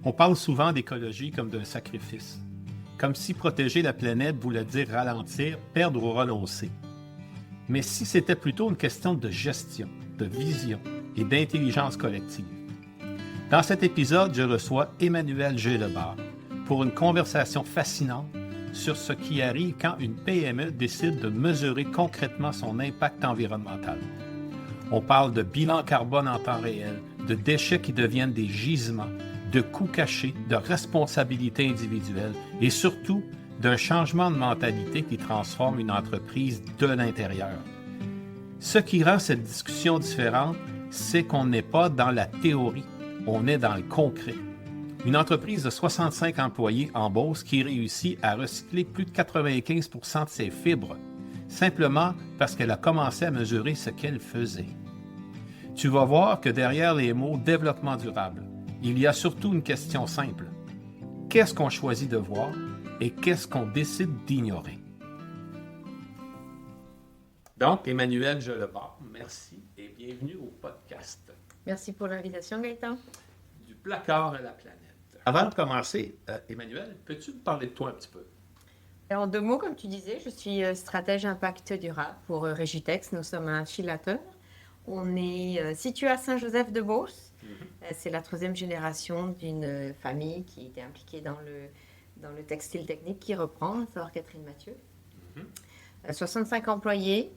On parle souvent d'écologie comme d'un sacrifice, comme si protéger la planète voulait dire ralentir, perdre ou renoncer. Mais si c'était plutôt une question de gestion, de vision et d'intelligence collective. Dans cet épisode, je reçois Emmanuel Gélebart pour une conversation fascinante sur ce qui arrive quand une PME décide de mesurer concrètement son impact environnemental. On parle de bilan carbone en temps réel, de déchets qui deviennent des gisements, de coûts cachés, de responsabilités individuelles et surtout d'un changement de mentalité qui transforme une entreprise de l'intérieur. Ce qui rend cette discussion différente, c'est qu'on n'est pas dans la théorie, on est dans le concret. Une entreprise de 65 employés en Beauce qui réussit à recycler plus de 95% de ses fibres, simplement parce qu'elle a commencé à mesurer ce qu'elle faisait. Tu vas voir que derrière les mots « développement durable », il y a surtout une question simple. Qu'est-ce qu'on choisit de voir et qu'est-ce qu'on décide d'ignorer? Donc, Emmanuel Gélebart, merci et bienvenue au podcast. Merci pour l'invitation, Gaëtan. Du placard à la planète. Avant de commencer, Emmanuel, peux-tu me parler de toi un petit peu? En deux mots, comme tu disais, je suis stratège impact durable pour Régitex. Nous sommes un filateur. On est situé à Saint-Joseph-de-Beauce. C'est la troisième génération d'une famille qui était impliquée dans le textile technique qui reprend, à savoir Catherine Mathieu. 65 employés.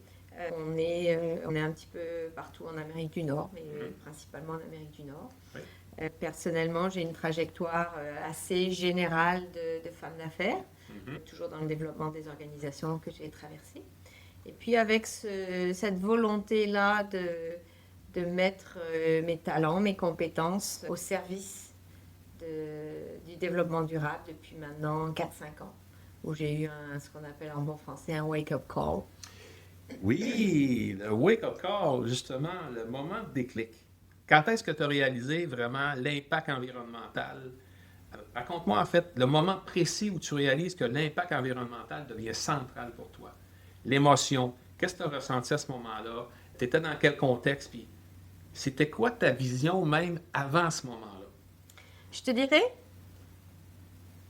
On est un petit peu partout en Amérique du Nord, mais principalement en Amérique du Nord. Oui. Personnellement, j'ai une trajectoire assez générale de femme d'affaires, toujours dans le développement des organisations que j'ai traversées. Et puis avec cette volonté-là de mettre mes talents, mes compétences au service du développement durable depuis maintenant 4-5 ans, où j'ai eu ce qu'on appelle en bon français un wake-up call. Oui, le wake-up call, justement, le moment de déclic. Quand est-ce que tu as réalisé vraiment l'impact environnemental? Raconte-moi en fait le moment précis où tu réalises que l'impact environnemental devient central pour toi. L'émotion, qu'est-ce que tu as ressenti à ce moment-là? Tu étais dans quel contexte? Puis c'était quoi ta vision même avant ce moment-là? Je te dirais,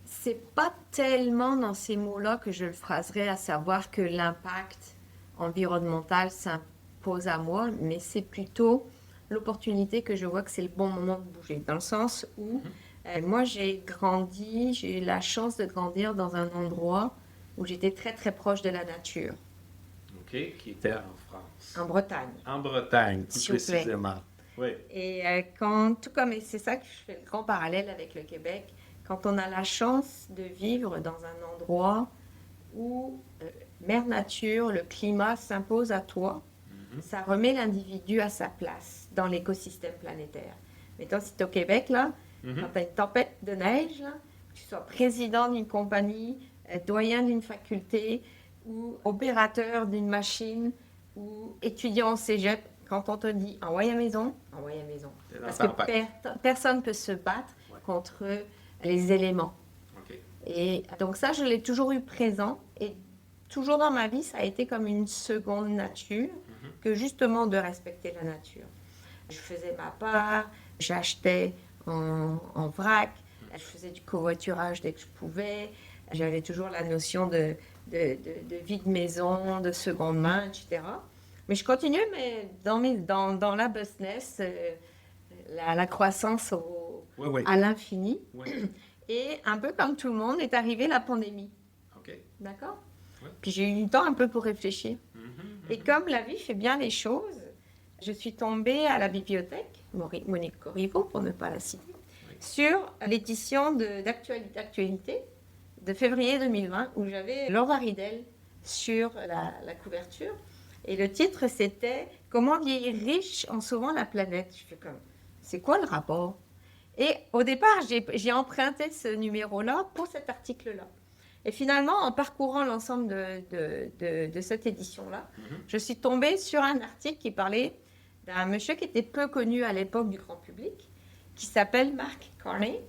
c'est pas tellement dans ces mots-là que je le phraserais, à savoir que l'impact environnemental s'impose à moi, mais c'est plutôt l'opportunité que je vois que c'est le bon moment de bouger, dans le sens où moi j'ai eu la chance de grandir dans un endroit où j'étais très très proche de la nature. OK, qui était en France. En Bretagne. En Bretagne, plus S'il vous plaît. précisément. Oui. Et tout comme, et c'est ça que je fais le grand parallèle avec le Québec, quand on a la chance de vivre dans un endroit où mère nature, le climat s'impose à toi, ça remet l'individu à sa place dans l'écosystème planétaire. Mettons, si tu es au Québec, là, quand tu as une tempête de neige, là, que tu sois président d'une compagnie, doyen d'une faculté ou opérateur d'une machine ou étudiant au cégep, quand on te dit envoie à la maison, envoie à la maison. Parce que personne ne peut se battre contre les éléments. OK. Et donc ça, je l'ai toujours eu présent et toujours dans ma vie, ça a été comme une seconde nature que justement de respecter la nature. Je faisais ma part, j'achetais en vrac, je faisais du covoiturage dès que je pouvais, j'avais toujours la notion de vie de maison, de seconde main, etc. Mais je continuais mais dans la business, la croissance à l'infini. Oui. Et un peu comme tout le monde, est arrivée la pandémie. OK. D'accord? Oui. Puis j'ai eu du temps un peu pour réfléchir. Et comme la vie fait bien les choses, je suis tombée à la bibliothèque, Monique Corriveau, pour ne pas la citer, sur l'édition d'actualité de février 2020, où j'avais Laura Ridel sur la couverture. Et le titre, c'était « Comment vieillir riche en sauvant la planète ». Je fais comme, c'est quoi le rapport? Et au départ, j'ai emprunté ce numéro-là pour cet article-là. Et finalement, en parcourant l'ensemble de cette édition-là, je suis tombée sur un article qui parlait d'un monsieur qui était peu connu à l'époque du grand public, qui s'appelle Mark Carney.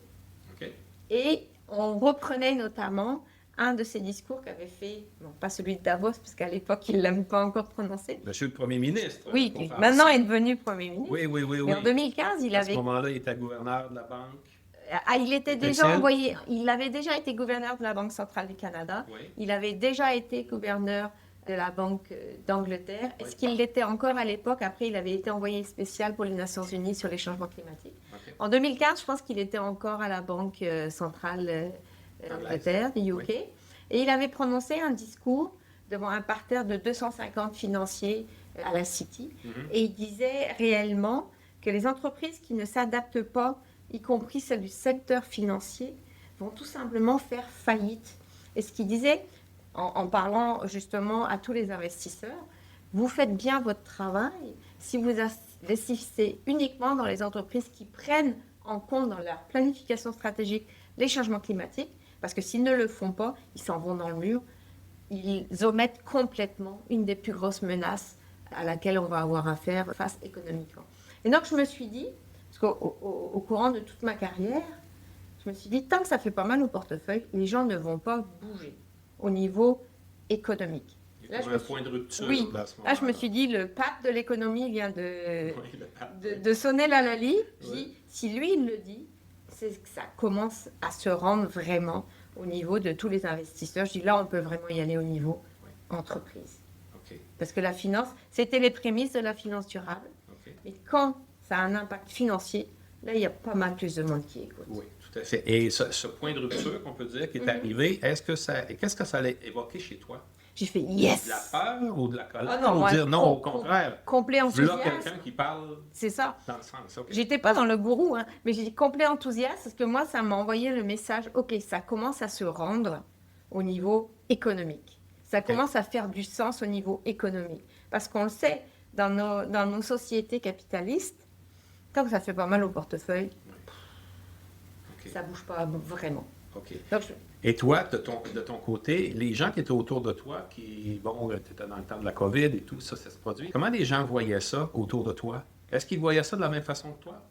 OK. Et on reprenait notamment un de ses discours qu'avait fait, non pas celui de Davos, parce qu'à l'époque, il ne l'a pas encore prononcé. Monsieur le Premier ministre. Oui, maintenant il est devenu Premier ministre. Oui. Mais en 2015, il À avait... ce moment-là, il était gouverneur de la banque. Il était déjà envoyé, il avait déjà été gouverneur de la Banque centrale du Canada, Oui. il avait déjà été gouverneur de la Banque d'Angleterre. Est-ce qu'il l'était encore à l'époque? Après, il avait été envoyé spécial pour les Nations Unies sur les changements climatiques. OK. En 2015, je pense qu'il était encore à la Banque centrale d'Angleterre, du UK. Oui. Et il avait prononcé un discours devant un parterre de 250 financiers à la City. Et il disait réellement que les entreprises qui ne s'adaptent pas, y compris celles du secteur financier, vont tout simplement faire faillite. Et ce qu'il disait, en parlant justement à tous les investisseurs, vous faites bien votre travail si vous investissez uniquement dans les entreprises qui prennent en compte dans leur planification stratégique les changements climatiques, parce que s'ils ne le font pas, ils s'en vont dans le mur. Ils omettent complètement une des plus grosses menaces à laquelle on va avoir affaire face économiquement. Et donc je me suis dit, parce qu'au courant de toute ma carrière, je me suis dit, tant que ça fait pas mal au portefeuille, les gens ne vont pas bouger au niveau économique. Il y a un point de rupture. Oui, là, je me suis dit, le pape de l'économie vient Oui, de sonner la lalie. Je Oui. dis, si lui, il le dit, c'est que ça commence à se rendre vraiment au niveau de tous les investisseurs. Je dis, là, on peut vraiment y aller au niveau entreprise. OK. Parce que la finance, c'était les prémices de la finance durable. OK. Mais quand ça a un impact financier, là, il y a pas mal plus de monde qui écoute. Oui, tout à fait. Et ce point de rupture qu'on peut dire qui est arrivé, qu'est-ce que ça allait évoquer chez toi? J'ai fait yes! De la peur ou de la colère? Ah non, ou moi, dire non, au contraire? complet Là, enthousiasme. quelqu'un qui parle C'est ça. dans le sens. OK. J'étais pas dans le gourou, hein, mais j'ai dit complet enthousiasme parce que moi, ça m'a envoyé le message, OK, ça commence à se rendre au niveau économique. Ça commence à faire du sens au niveau économique. Parce qu'on le sait, dans nos sociétés capitalistes, tant que ça fait pas mal au portefeuille, OK. ça bouge pas vraiment. OK. Donc, Et toi, de ton côté, les gens qui étaient autour de toi, tu étais dans le temps de la COVID et tout, ça se produit, comment les gens voyaient ça autour de toi? Est-ce qu'ils voyaient ça de la même façon que toi?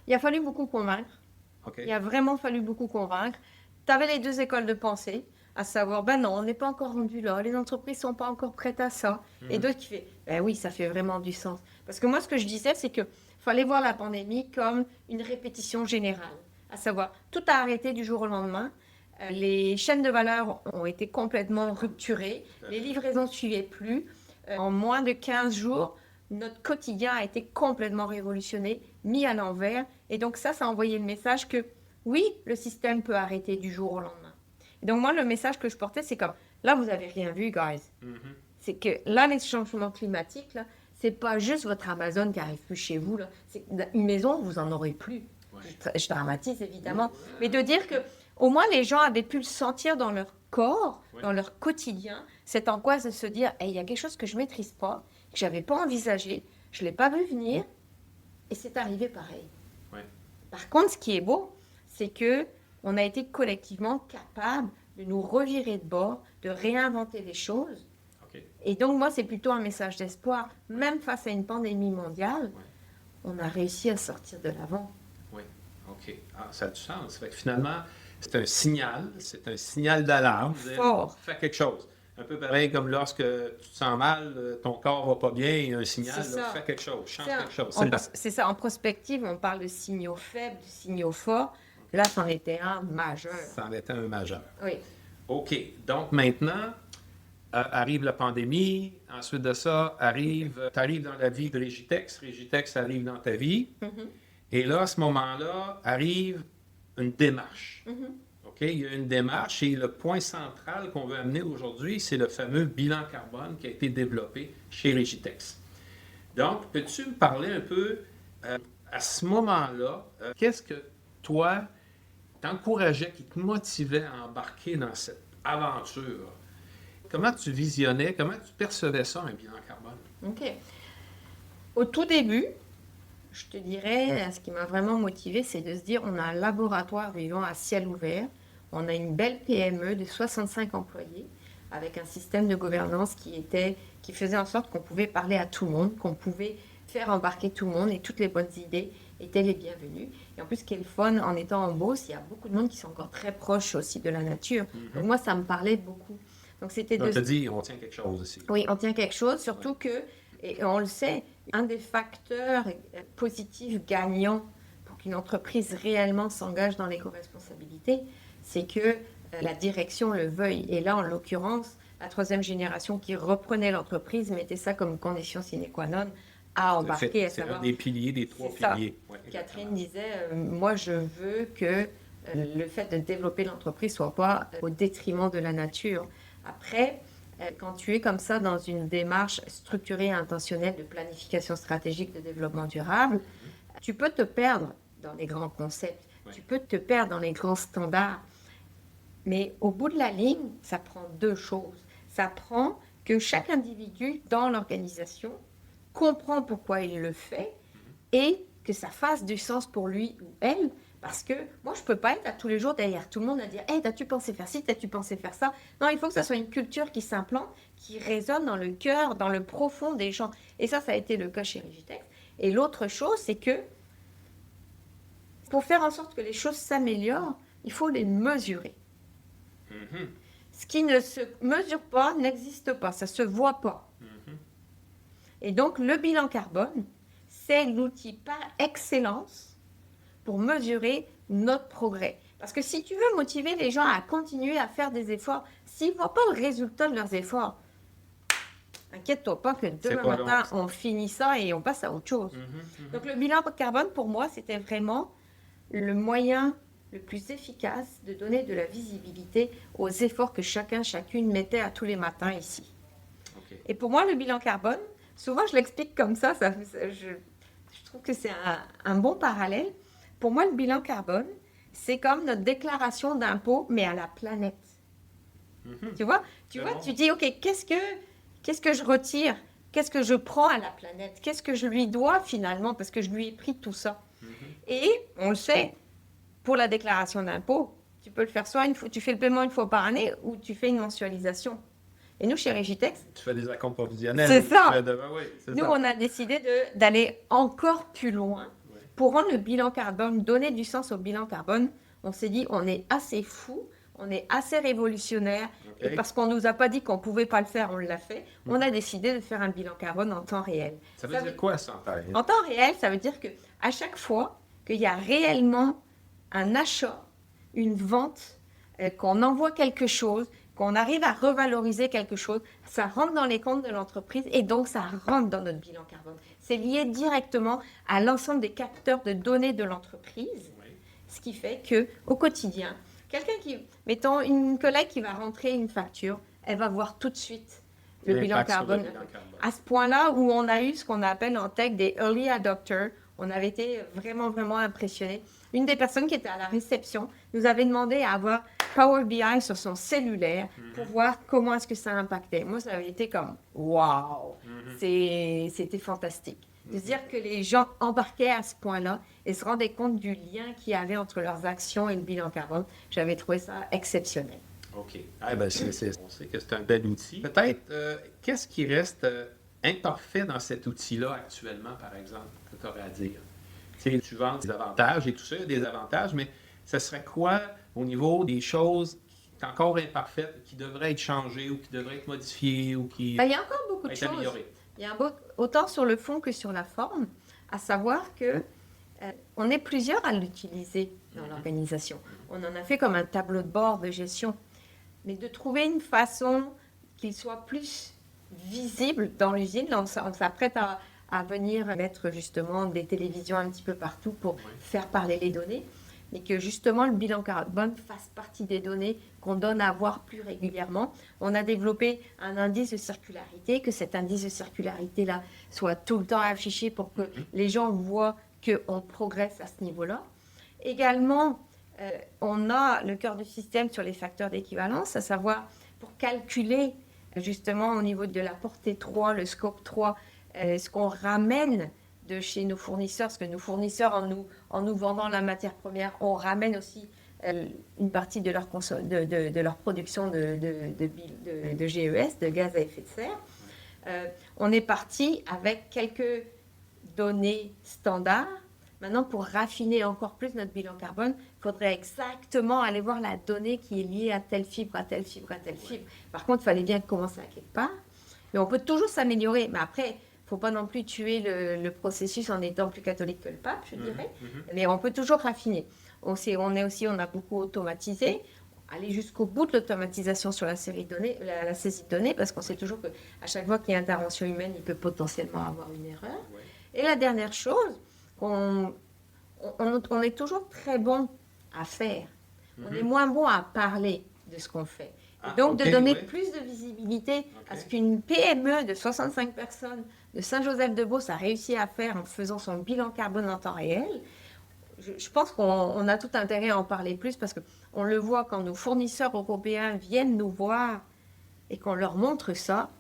il a fallu beaucoup convaincre. OK. Il a vraiment fallu beaucoup convaincre. Tu avais les deux écoles de pensée, à savoir, ben non, on n'est pas encore rendu là, les entreprises ne sont pas encore prêtes à ça. Et d'autres qui font, ben oui, ça fait vraiment du sens. Parce que moi, ce que je disais, c'est qu'il fallait voir la pandémie comme une répétition générale. À savoir, tout a arrêté du jour au lendemain. Les chaînes de valeur ont été complètement rupturées. Les livraisons ne suivaient plus. En moins de 15 jours, notre quotidien a été complètement révolutionné, mis à l'envers. Et donc ça a envoyé le message que oui, le système peut arrêter du jour au lendemain. Et donc moi, le message que je portais, c'est comme, là, vous n'avez rien vu, guys. C'est que là, les changements climatiques, là, c'est pas juste votre Amazon qui arrive plus chez vous. Là. C'est une maison, vous en aurez plus. Ouais. Je dramatise, évidemment. Mais de dire que au moins, les gens avaient pu le sentir dans leur corps, dans leur quotidien, cette angoisse de se dire, hey, il y a quelque chose que je ne maîtrise pas, que je n'avais pas envisagé, je ne l'ai pas vu venir, et c'est arrivé pareil. Ouais. Par contre, ce qui est beau, c'est que on a été collectivement capable de nous revirer de bord, de réinventer les choses. OK. Et donc, moi, c'est plutôt un message d'espoir. Même face à une pandémie mondiale, on a réussi à sortir de l'avant. Oui, OK. Ah, ça a du sens. Fait que finalement, c'est un signal d'alarme. Fort. Fais quelque chose. Un peu pareil comme lorsque tu te sens mal, ton corps va pas bien, il y a un signal, C'est là, ça. fais quelque chose, change C'est quelque chose. C'est ça, en prospective, on parle de signaux faibles, de signaux forts. Là, c'en était un majeur. Ça en était un majeur. Oui. OK. Donc maintenant, arrive la pandémie. Ensuite de ça, tu arrives dans la vie de Régitex. Régitex arrive dans ta vie. Et là, à ce moment-là, arrive une démarche. OK? Il y a une démarche et le point central qu'on veut amener aujourd'hui, c'est le fameux bilan carbone qui a été développé chez Régitex. Donc, peux-tu me parler un peu, à ce moment-là, qu'est-ce que toi, t'encourageais, qui te motivait à embarquer dans cette aventure? Comment tu visionnais, comment tu percevais ça, un bilan carbone? OK. Au tout début, je te dirais, ce qui m'a vraiment motivée, c'est de se dire, on a un laboratoire vivant à ciel ouvert, on a une belle PME de 65 employés, avec un système de gouvernance qui faisait en sorte qu'on pouvait parler à tout le monde, qu'on pouvait faire embarquer tout le monde et toutes les bonnes idées étaient les bienvenues. Et en plus, ce qui est le fun, en étant en Beauce, il y a beaucoup de monde qui sont encore très proches aussi de la nature. Donc moi, ça me parlait beaucoup. Donc c'était On te dit, on tient quelque chose ici. Oui, on tient quelque chose, surtout que, et on le sait, un des facteurs positifs gagnants pour qu'une entreprise réellement s'engage dans l'éco-responsabilité, c'est que la direction le veuille. Et là, en l'occurrence, la troisième génération qui reprenait l'entreprise mettait ça comme condition sine qua non à embarquer. C'est un des piliers, des 3 ça. piliers. Ouais, Catherine disait, moi je veux que le fait de développer l'entreprise soit pas au détriment de la nature. Après, quand tu es comme ça dans une démarche structurée et intentionnelle de planification stratégique de développement durable, tu peux te perdre dans les grands concepts, tu peux te perdre dans les grands standards. Mais au bout de la ligne, ça prend 2 choses. Ça prend que chaque individu dans l'organisation comprend pourquoi il le fait et que ça fasse du sens pour lui ou elle. Parce que moi, je ne peux pas être à tous les jours derrière tout le monde à dire « Hey, t'as-tu pensé faire ci, t'as-tu pensé faire ça ?» Non, il faut que ça soit une culture qui s'implante, qui résonne dans le cœur, dans le profond des gens. Et ça a été le cas chez Rigitex. Et l'autre chose, c'est que pour faire en sorte que les choses s'améliorent, il faut les mesurer. Ce qui ne se mesure pas n'existe pas, ça ne se voit pas. Et donc, le bilan carbone, c'est l'outil par excellence pour mesurer notre progrès. Parce que si tu veux motiver les gens à continuer à faire des efforts, s'ils ne voient pas le résultat de leurs efforts, inquiète-toi pas que demain matin, on finit ça et on passe à autre chose. Donc, le bilan carbone, pour moi, c'était vraiment le moyen le plus efficace de donner de la visibilité aux efforts que chacune mettait à tous les matins ici. Okay. Et pour moi, le bilan carbone, souvent je l'explique comme ça, je trouve que c'est un bon parallèle. Pour moi, le bilan carbone, c'est comme notre déclaration d'impôt, mais à la planète. Tu vois, tu dis, OK, qu'est-ce que je retire? Qu'est-ce que je prends à la planète? Qu'est-ce que je lui dois finalement? Parce que je lui ai pris tout ça. Et on le sait, pour la déclaration d'impôt, tu peux le faire soit tu fais le paiement une fois par année ou tu fais une mensualisation. Et nous, chez Rigitex, tu fais des acomptes provisionnels. C'est ça. Nous, on a décidé d'aller encore plus loin pour rendre le bilan carbone, donner du sens au bilan carbone. On s'est dit, on est assez fou, on est assez révolutionnaire. Et parce qu'on ne nous a pas dit qu'on ne pouvait pas le faire, on l'a fait. On a décidé de faire un bilan carbone en temps réel. Ça veut dire quoi, ça, en temps réel? En temps réel, ça veut dire qu'à chaque fois qu'il y a réellement un achat, une vente, qu'on envoie quelque chose, qu'on arrive à revaloriser quelque chose, ça rentre dans les comptes de l'entreprise et donc ça rentre dans notre bilan carbone. C'est lié directement à l'ensemble des capteurs de données de l'entreprise, ce qui fait qu'au quotidien, mettons une collègue qui va rentrer une facture, elle va voir tout de suite le bilan carbone. À ce point-là où on a eu ce qu'on appelle en tech des early adopters, on avait été vraiment, vraiment impressionnés. Une des personnes qui était à la réception nous avait demandé à avoir Power BI sur son cellulaire pour voir comment est-ce que ça impactait. Moi, ça avait été comme « Wow !» C'était fantastique. De se dire que les gens embarquaient à ce point-là et se rendaient compte du lien qu'il y avait entre leurs actions et le bilan carbone. J'avais trouvé ça exceptionnel. OK. On sait que c'est un bel outil. Peut-être, qu'est-ce qui reste imparfait dans cet outil-là actuellement, par exemple, que tu aurais à dire? Tu vends des avantages et tout ça, il y a des avantages, mais ce serait quoi au niveau des choses qui sont encore imparfaites, qui devraient être changées ou qui devraient être modifiées ou qui il y a encore beaucoup de choses. Il y a autant sur le fond que sur la forme, à savoir que on est plusieurs à l'utiliser dans l'organisation. On en a fait comme un tableau de bord de gestion, mais de trouver une façon qu'il soit plus visible dans l'usine. Là, on s'apprête à venir mettre justement des télévisions un petit peu partout pour faire parler les données, mais que justement le bilan carbone fasse partie des données qu'on donne à voir plus régulièrement. On a développé un indice de circularité, que cet indice de circularité-là soit tout le temps affiché pour que les gens voient qu'on progresse à ce niveau-là. Également, on a le cœur du système sur les facteurs d'équivalence, à savoir pour calculer justement au niveau de la portée 3, le scope 3, ce qu'on ramène de chez nos fournisseurs, parce que nos fournisseurs, en nous vendant la matière première, on ramène aussi une partie de leur production de GES, de gaz à effet de serre. On est parti avec quelques données standards. Maintenant, pour raffiner encore plus notre bilan carbone, il faudrait exactement aller voir la donnée qui est liée à telle fibre, à telle fibre, à telle fibre. Par contre, il fallait bien commencer à quelque part. Mais on peut toujours s'améliorer. Mais après, il faut pas non plus tuer le processus en étant plus catholique que le pape, je dirais. Mais on peut toujours raffiner. On a beaucoup automatisé. Aller jusqu'au bout de l'automatisation sur la saisie de données, parce qu'on sait toujours qu'à chaque fois qu'il y a intervention humaine, il peut potentiellement avoir une erreur. Ouais. Et la dernière chose, on est toujours très bon à faire. On est moins bon à parler de ce qu'on fait. Et donc, de donner plus de visibilité à ce qu'une PME de 65 personnes de Saint-Joseph-de-Beauce a réussi à faire en faisant son bilan carbone en temps réel. Je pense qu'on a tout intérêt à en parler plus parce qu'on le voit quand nos fournisseurs européens viennent nous voir et qu'on leur montre ça,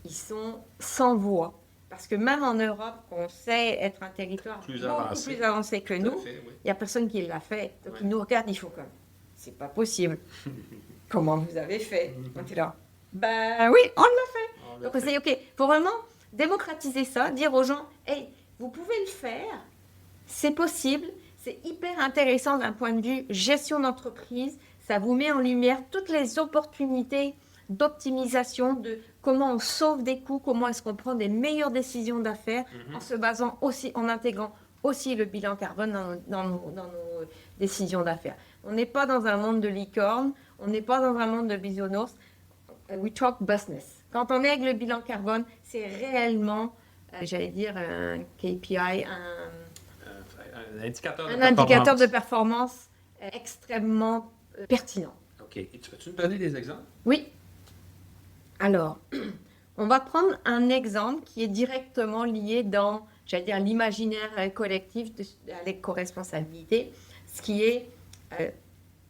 ils sont sans voix. Parce que même en Europe, on sait être un territoire plus avancé que nous, il n'y a personne qui l'a fait. Donc ils nous regardent, ils font comme, c'est pas possible. Comment vous avez fait? On est là, ben oui, on l'a fait. Donc on s'est dit, ok, il faut vraiment démocratiser ça, dire aux gens, hey, vous pouvez le faire. C'est possible, c'est hyper intéressant d'un point de vue gestion d'entreprise. Ça vous met en lumière toutes les opportunités d'optimisation, de comment on sauve des coûts, comment est-ce qu'on prend des meilleures décisions d'affaires en se basant aussi, en intégrant aussi le bilan carbone dans nos décisions d'affaires. On n'est pas dans un monde de licorne, on n'est pas dans un monde de bisounours. We talk business. Quand on est avec le bilan carbone, c'est réellement, j'allais dire, un KPI, un indicateur de performance extrêmement pertinent. OK. Et tu peux-tu me donner des exemples? Oui. Alors, on va prendre un exemple qui est directement lié dans, j'allais dire, l'imaginaire collectif de l'éco-responsabilité, ce qui est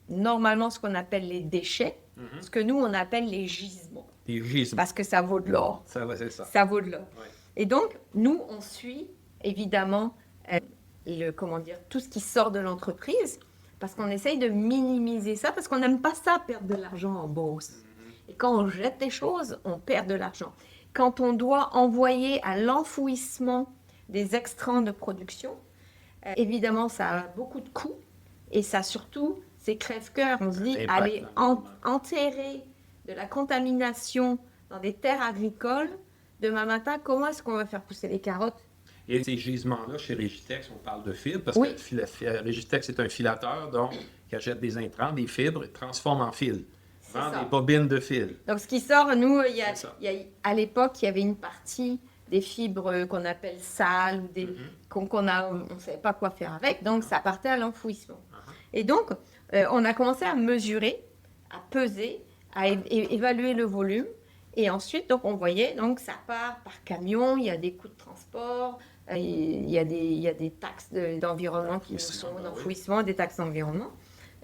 normalement ce qu'on appelle les déchets, ce que nous, on appelle les gisements. Les gisements. Parce que ça vaut de l'or. C'est ça. Ça vaut de l'or. Ouais. Et donc, nous, on suit évidemment tout ce qui sort de l'entreprise, parce qu'on essaye de minimiser ça, parce qu'on n'aime pas ça, perdre de l'argent en bourse. Et quand on jette des choses, on perd de l'argent. Quand on doit envoyer à l'enfouissement des extrants de production, évidemment, ça a beaucoup de coûts, et ça surtout, c'est crève-cœur. On se dit, aller enterrer de la contamination dans des terres agricoles, demain matin, comment est-ce qu'on va faire pousser les carottes? Et ces gisements-là, chez Régitex, on parle de fibres, parce que Régitex est un filateur, donc qui achète des intrants, des fibres, et transforme en fil. Vend des bobines de fil. Donc, ce qui sort, nous, à l'époque, il y avait une partie des fibres qu'on appelle sales, on ne savait pas quoi faire avec, donc ça partait à l'enfouissement. Et donc, on a commencé à mesurer, à peser, à évaluer le volume. Et ensuite, donc, on voyait, donc ça part par camion, il y a des coûts de transport, il y a des taxes d'environnement qui sont d'enfouissement, des taxes d'environnement,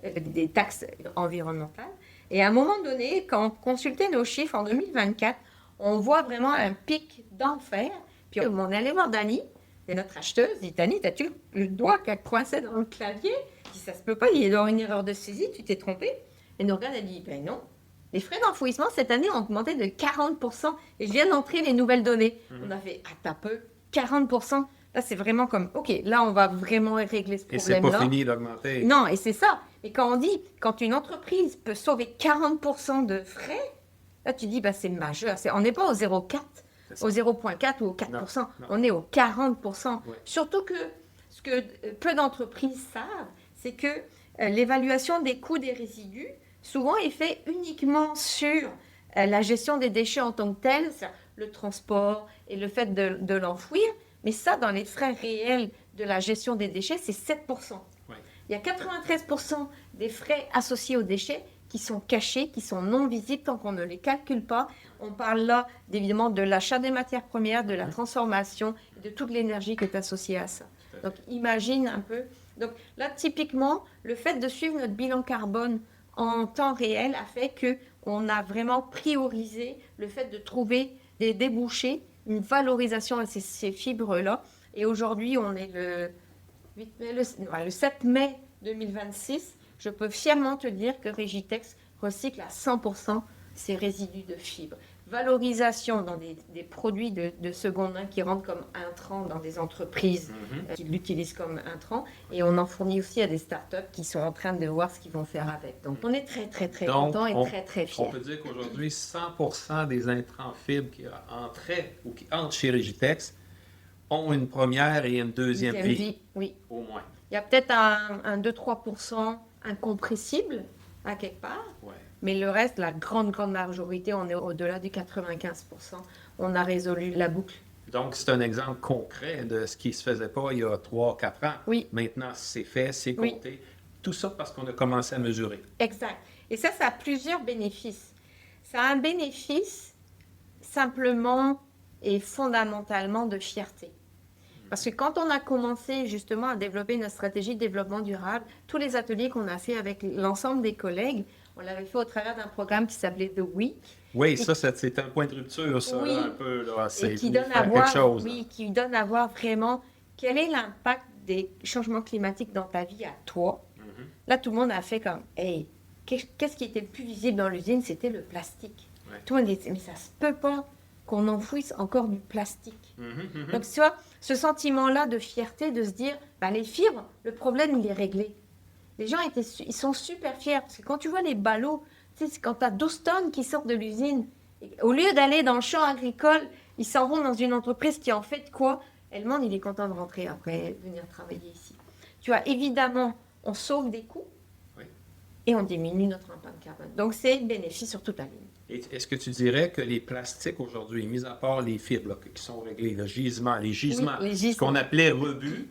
des taxes environnementales. Et à un moment donné, quand on consultait nos chiffres en 2024, on voit vraiment un pic d'enfer. Puis on est allé voir Dani, c'est notre acheteuse, dit Dani, t'as-tu le doigt qui a coincé dans le clavier? Si ça se peut pas, il y a une erreur de saisie, tu t'es trompé. Et nous regarde, elle dit, ben non. Les frais d'enfouissement, cette année, ont augmenté de 40%. Et je viens d'entrer les nouvelles données. On a fait, attends un peu, 40%. Là, c'est vraiment comme, OK, là, on va vraiment régler ce problème-là. Et c'est pas fini d'augmenter. Non, et c'est ça. Et quand on dit, quand une entreprise peut sauver 40% de frais, là, tu dis, bah, c'est majeur. On n'est pas au 0,4, au 0,4 ou au 4%. Non. On est au 40%. Ouais. Surtout que ce que peu d'entreprises savent, c'est que l'évaluation des coûts des résidus, souvent, est fait uniquement sur la gestion des déchets en tant que tel, le transport et le fait de l'enfouir. Mais ça, dans les frais réels de la gestion des déchets, c'est 7%. Ouais. Il y a 93% des frais associés aux déchets qui sont cachés, qui sont non visibles tant qu'on ne les calcule pas. On parle là, évidemment, de l'achat des matières premières, de la transformation, de toute l'énergie qui est associée à ça. Donc, imagine un peu. Donc, là, typiquement, le fait de suivre notre bilan carbone en temps réel a fait qu'on a vraiment priorisé le fait de trouver des débouchés, une valorisation à ces fibres-là. Et aujourd'hui, on est le 7 mai 2026. Je peux fièrement te dire que Régitex recycle à 100% ses résidus de fibres. valorisation dans des produits de seconde main qui rentrent comme intrants dans des entreprises qui l'utilisent comme intrants. Et on en fournit aussi à des startups qui sont en train de voir ce qu'ils vont faire avec. Donc, on est très, très, très contents et très, très fiers. On peut dire qu'aujourd'hui, 100% des intrants fibres qui entraient ou qui entrent chez Régitex ont une première et une deuxième vie. Oui. Au moins. Il y a peut-être un 2-3% incompressible à quelque part. Ouais. Mais le reste, la grande majorité, on est au-delà du 95%. On a résolu la boucle. Donc, c'est un exemple concret de ce qui ne se faisait pas il y a 3-4 ans. Oui. Maintenant, c'est fait, c'est compté. Oui. Tout ça parce qu'on a commencé à mesurer. Exact. Et ça a plusieurs bénéfices. Ça a un bénéfice simplement et fondamentalement de fierté. Parce que quand on a commencé justement à développer notre stratégie de développement durable, tous les ateliers qu'on a fait avec l'ensemble des collègues, on l'avait fait au travers d'un programme qui s'appelait The Week. Oui, ça, c'est un point de rupture, ça, oui, là, un peu. Là, et qui donne à voir, qui donne à voir vraiment quel est l'impact des changements climatiques dans ta vie à toi. Là, tout le monde a fait comme, hey, qu'est-ce qui était le plus visible dans l'usine? C'était le plastique. Ouais. Tout le monde dit, mais ça se peut pas qu'on enfouisse encore du plastique. Donc, tu vois, ce sentiment-là de fierté, de se dire, ben, les fibres, le problème, il est réglé. Les gens, ils sont super fiers. Parce que quand tu vois les ballots, tu sais, quand tu as 12 tonnes qui sortent de l'usine, au lieu d'aller dans le champ agricole, ils s'en vont dans une entreprise qui en fait quoi? Et le monde, il est content de rentrer après, venir travailler ici. Tu vois, évidemment, on sauve des coûts et on diminue notre impact carbone. Donc, c'est bénéfice sur toute la ligne. Et est-ce que tu dirais que les plastiques aujourd'hui, mis à part les fibres là, qui sont réglées, les gisements, ce qu'on appelait rebut,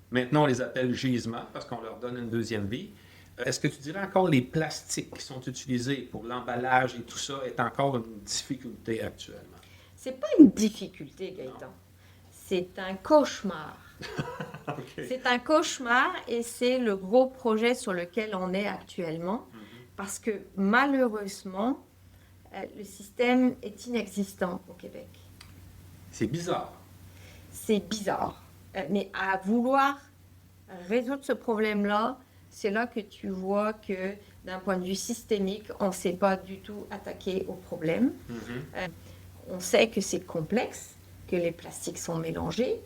maintenant on les appelle gisements parce qu'on leur donne une deuxième vie. Est-ce que tu dirais encore les plastiques qui sont utilisés pour l'emballage et tout ça est encore une difficulté actuellement? C'est pas une difficulté, Gaëtan. Non. C'est un cauchemar. Okay. C'est un cauchemar et c'est le gros projet sur lequel on est actuellement parce que malheureusement, le système est inexistant au Québec. C'est bizarre. C'est bizarre. Mais à vouloir résoudre ce problème-là, c'est là que tu vois que d'un point de vue systémique, on ne s'est pas du tout attaqué au problème. On sait que c'est complexe, que les plastiques sont mélangés,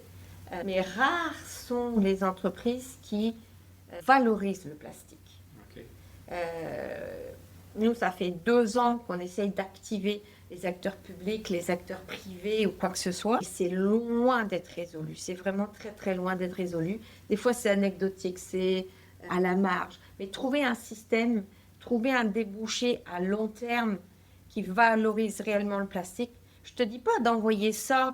mais rares sont les entreprises qui valorisent le plastique. Okay. Nous, ça fait 2 ans qu'on essaye d'activer les acteurs publics, les acteurs privés ou quoi que ce soit. Et c'est loin d'être résolu. C'est vraiment très, très loin d'être résolu. Des fois, c'est anecdotique, c'est à la marge. Mais trouver un système, trouver un débouché à long terme qui valorise réellement le plastique, je ne te dis pas d'envoyer ça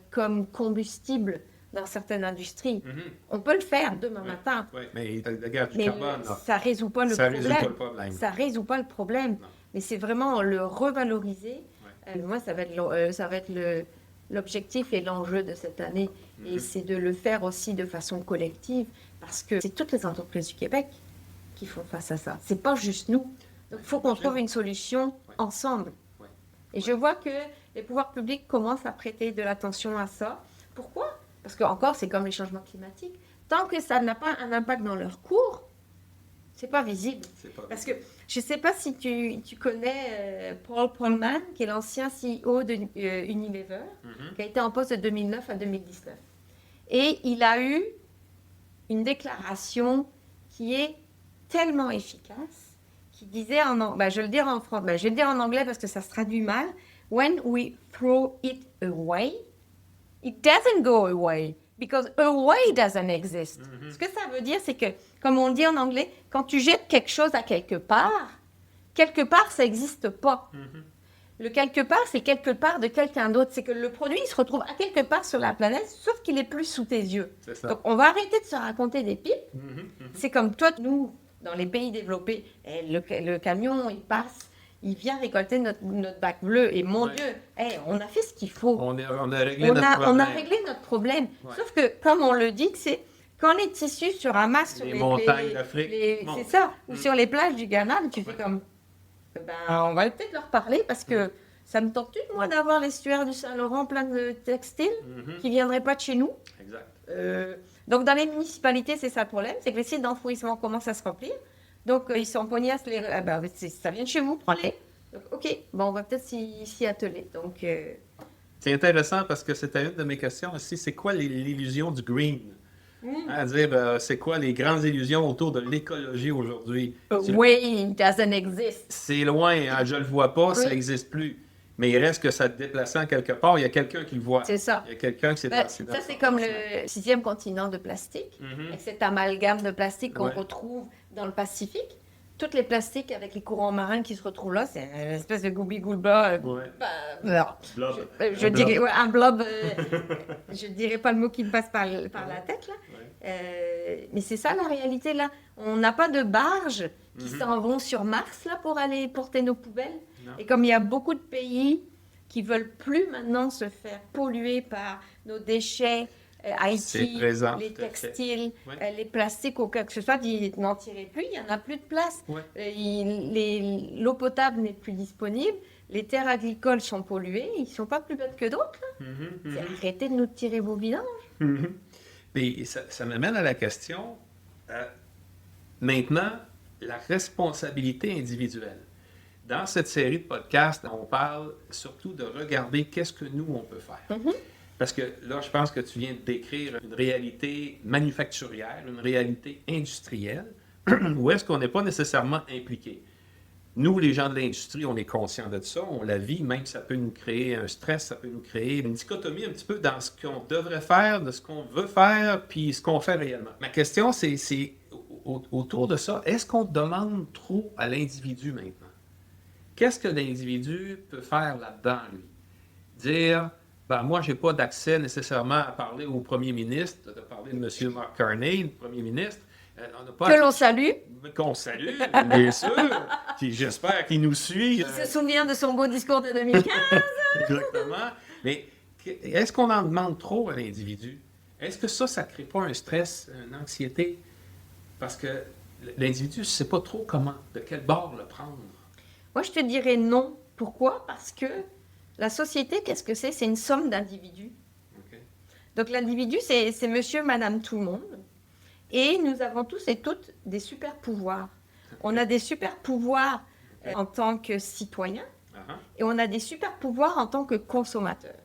comme combustible dans certaines industries. On peut le faire demain matin. Oui, mais la guerre du carbone, ça ne résout pas le problème. Ça ne résout pas le problème. Non. Mais c'est vraiment le revaloriser. Moi, ça va être l'objectif et l'enjeu de cette année. Et c'est de le faire aussi de façon collective parce que c'est toutes les entreprises du Québec qui font face à ça. Ce n'est pas juste nous. Donc, il faut qu'on trouve une solution ensemble. Et je vois que les pouvoirs publics commencent à prêter de l'attention à ça. Pourquoi? Parce que, encore, c'est comme les changements climatiques. Tant que ça n'a pas un impact dans leur cours, c'est pas visible. Parce que je ne sais pas si tu connais Paul Polman, qui est l'ancien CEO de Unilever, qui a été en poste de 2009 à 2019. Et il a eu une déclaration qui est tellement efficace, qui disait je vais le dire en français, je vais le dire en anglais parce que ça se traduit mal. When we throw it away, it doesn't go away because away doesn't exist. Ce que ça veut dire, c'est que, comme on le dit en anglais, quand tu jettes quelque chose à quelque part, ça n'existe pas. Le quelque part, c'est quelque part de quelqu'un d'autre. C'est que le produit, il se retrouve à quelque part sur la planète, sauf qu'il est plus sous tes yeux. C'est ça. Donc, on va arrêter de se raconter des pipes. C'est comme toi, nous, dans les pays développés, le camion, il passe. Il vient récolter notre bac bleu. Et mon Dieu, on a fait ce qu'il faut. On a réglé notre problème. On a réglé notre problème. Sauf que, comme on le dit, c'est quand les tissus se ramassent sur les montagnes d'Afrique. C'est ça. Ou sur les plages du Ghana, tu fais comme... on va peut-être leur parler parce que ça me tente moi, d'avoir l'estuaire du Saint-Laurent plein de textiles qui ne viendraient pas de chez nous. Exact. Donc, dans les municipalités, c'est ça le problème. C'est que les sites d'enfouissement commencent à se remplir. Donc, ils sont pognés à se les... ça vient de chez vous, prends-les. Donc, OK, bon, on va peut-être s'y atteler. Donc, C'est intéressant parce que c'était une de mes questions aussi. C'est quoi l'illusion du green? À dire, c'est quoi les grandes illusions autour de l'écologie aujourd'hui? way it doesn't exist. C'est loin, hein, je le vois pas, ça Oui. n'existe plus. Mais il reste que ça te déplaçant quelque part, il y a quelqu'un qui le voit. C'est ça. Il y a quelqu'un qui s'est Ben, ça, c'est comme le 6e continent de plastique, avec cet amalgame de plastique qu'on Ouais. retrouve dans le Pacifique. Tous les plastiques avec les courants marins qui se retrouvent là, c'est une espèce de goubi-goulba. Ouais. Je Un dirais, blob. ouais, un blob. Je dirais pas le mot qui me passe par la tête, là. Mais c'est ça la réalité, là. On n'a pas de barges qui s'en vont sur Mars, là, pour aller porter nos poubelles. Non. Et comme il y a beaucoup de pays qui veulent plus maintenant se faire polluer par nos déchets, C'est Haïti, présent, les tout à fait. textiles, Ouais. les plastiques ou quoi que ce soit, ils n'en tiraient plus, il n'y en a plus de place. Ouais. L'eau potable n'est plus disponible, les terres agricoles sont polluées, ils ne sont pas plus bêtes que d'autres. Là. C'est arrêtez de nous tirer vos vidanges. Puis ça m'amène à la question, maintenant, la responsabilité individuelle. Dans cette série de podcasts, on parle surtout de regarder qu'est-ce que nous, on peut faire. Parce que là, je pense que tu viens de décrire une réalité manufacturière, une réalité industrielle, où est-ce qu'on n'est pas nécessairement impliqué. Nous, les gens de l'industrie, on est conscients de ça, on la vit, même ça peut nous créer un stress, ça peut nous créer une dichotomie un petit peu dans ce qu'on devrait faire, de ce qu'on veut faire, puis ce qu'on fait réellement. Ma question, c'est autour de ça, est-ce qu'on demande trop à l'individu maintenant? Qu'est-ce que l'individu peut faire là-dedans, lui? Dire, ben moi, je n'ai pas d'accès nécessairement à parler au premier ministre, de parler de M. Mark Carney, le premier ministre. On n'a pas Que l'on salue. qu'on salue, bien sûr. Puis j'espère qu'il nous suit. Il se souvient de son beau discours de 2015. Exactement. Mais est-ce qu'on en demande trop à l'individu? Est-ce que ça ne crée pas un stress, une anxiété? Parce que l'individu ne sait pas trop comment, de quel bord le prendre. Moi, je te dirais non. Pourquoi? Parce que la société, qu'est-ce que c'est? C'est une somme d'individus. OK. Donc l'individu, c'est monsieur, madame, tout le monde. Et nous avons tous et toutes des super pouvoirs. On a des super pouvoirs en tant que citoyen et on a des super pouvoirs en tant que consommateur.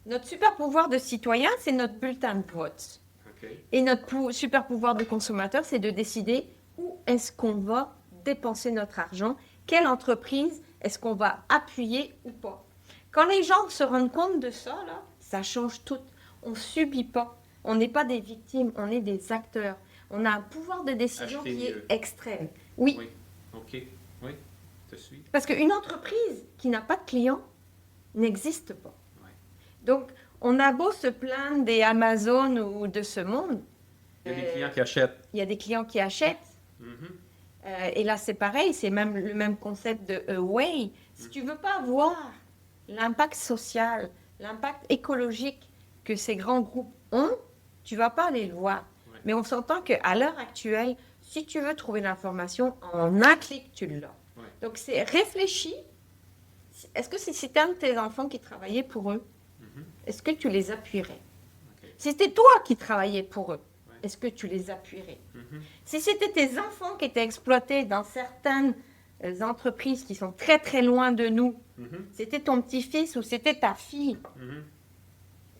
Notre super pouvoir de citoyen, c'est notre bulletin de vote. OK. Et notre super pouvoir de consommateur, c'est de décider où est-ce qu'on va dépenser notre argent, quelle entreprise est-ce qu'on va appuyer ou pas. Quand les gens se rendent compte de ça, là, ça change tout. On ne subit pas. On n'est pas des victimes, on est des acteurs. On a un pouvoir de décision Acheter qui est mieux. extrême. Oui, Oui. OK. Oui. Je te suis. parce qu'une entreprise qui n'a pas de clients n'existe pas. Ouais. Donc, on a beau se plaindre des Amazon ou de ce monde. Il y a des clients qui achètent. Il y a des clients qui achètent. Et là, c'est pareil, c'est même le même concept de away. Si tu veux pas voir l'impact social, l'impact écologique que ces grands groupes ont, tu vas pas aller le voir. Ouais. Mais on s'entend qu'à l'heure actuelle, si tu veux trouver l'information, en un clic, tu l'as. Ouais. Donc, c'est réfléchi. Est-ce que si c'était un de tes enfants qui travaillait pour eux, est-ce que tu les appuierais? OK. Si c'était toi qui travaillais pour eux, Ouais. est-ce que tu les appuierais? Si c'était tes enfants qui étaient exploités dans certaines entreprises qui sont très très loin de nous, c'était ton petit-fils ou c'était ta fille,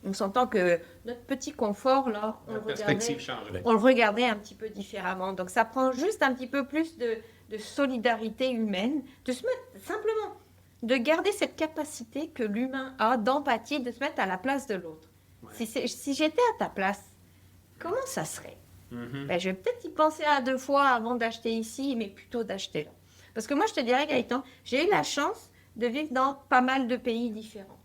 on s'entend que notre petit confort, là, La perspective changerait. on le regardait un petit peu différemment. Donc ça prend juste un petit peu plus de solidarité humaine, de se mettre simplement, de garder cette capacité que l'humain a d'empathie, de se mettre à la place de l'autre. Ouais. Si j'étais à ta place, comment ça serait? Ben, je vais peut-être y penser à 2 fois avant d'acheter ici, mais plutôt d'acheter là. Parce que moi, je te dirais, Gaëtan, j'ai eu la chance de vivre dans pas mal de pays différents.